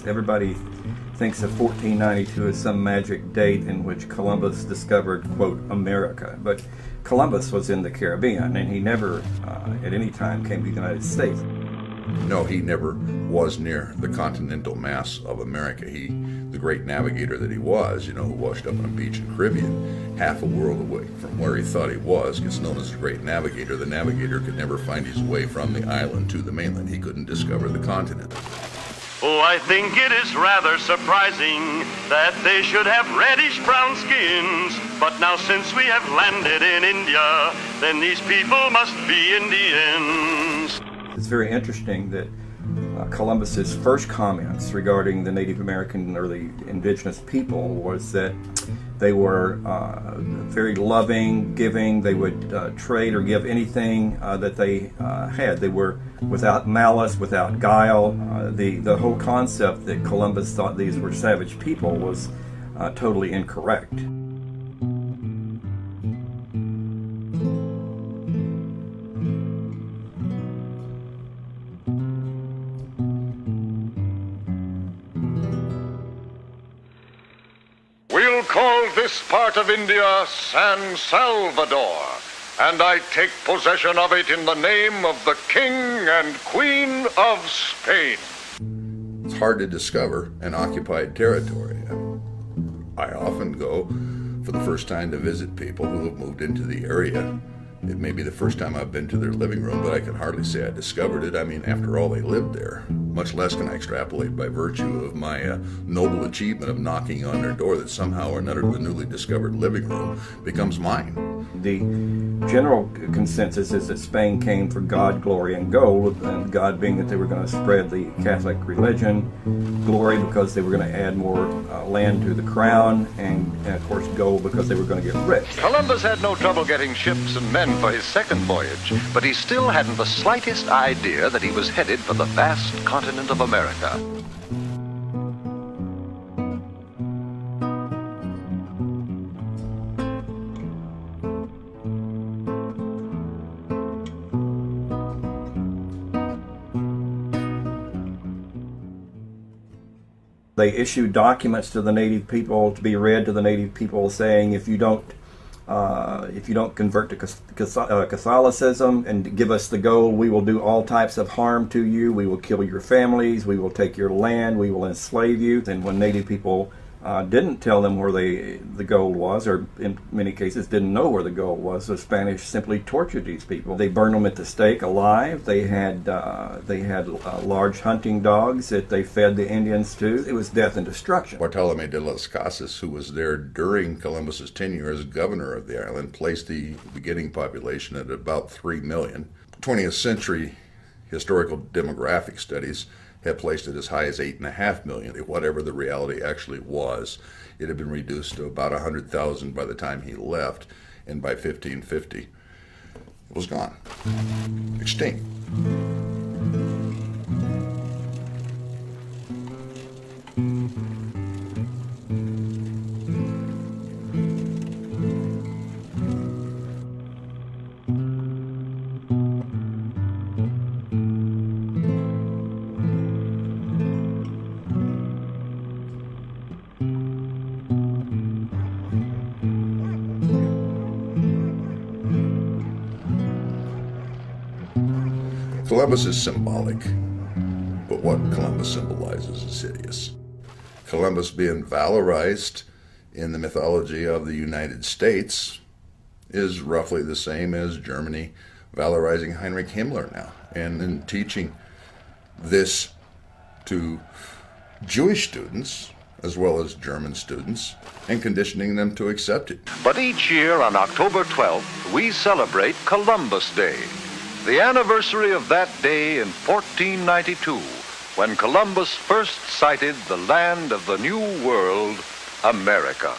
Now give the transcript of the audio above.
Everybody thinks of 1492 as some magic date in which Columbus discovered, quote, America. But Columbus was in the Caribbean, and he never at any time came to the United States. No, he never was near the continental mass of America. He, the great navigator that he was, who washed up on a beach in the Caribbean, half a world away from where he thought he was, gets known as the great navigator. The navigator could never find his way from the island to the mainland. He couldn't discover the continent. Oh, I think it is rather surprising that they should have reddish-brown skins. But now since we have landed in India, then these people must be Indians. It's very interesting that Columbus's first comments regarding the Native American or the indigenous people was that they were very loving, giving. They would trade or give anything that they had. They were without malice, without guile. The whole concept that Columbus thought these were savage people was totally incorrect. We'll call this part of India San Salvador, and I take possession of it in the name of the King and Queen of Spain. It's hard to discover an occupied territory. I often go for the first time to visit people who have moved into the area. It may be the first time I've been to their living room, but I can hardly say I discovered it. I mean, after all, they lived there. Much less can I extrapolate by virtue of my noble achievement of knocking on their door that somehow or another the newly discovered living room becomes mine. The general consensus is that Spain came for God, glory, and gold, and God being that they were going to spread the Catholic religion, glory because they were going to add more land to the crown, and of course gold because they were going to get rich. Columbus had no trouble getting ships and men for his second voyage, but he still hadn't the slightest idea that he was headed for the vast continent of America. They issued documents to the native people to be read to the native people, saying if you don't convert to Catholicism and give us the gold, we will do all types of harm to you. We will kill your families. We will take your land. We will enslave you. And when native people didn't tell them where the gold was, or in many cases didn't know where the gold was, the Spanish simply tortured these people. They burned them at the stake alive. They had large hunting dogs that they fed the Indians to. It was death and destruction. Bartolome de las Casas, who was there during Columbus's tenure as governor of the island, placed the beginning population at about 3 million. 20th century historical demographic studies had placed it as high as 8.5 million. Whatever the reality actually was, it had been reduced to about 100,000 by the time he left, and by 1550, it was gone, extinct. Columbus is symbolic, but what Columbus symbolizes is hideous. Columbus being valorized in the mythology of the United States is roughly the same as Germany valorizing Heinrich Himmler now, and in teaching this to Jewish students as well as German students and conditioning them to accept it. But each year on October 12th, we celebrate Columbus Day, the anniversary of that day in 1492, when Columbus first sighted the land of the New World, America.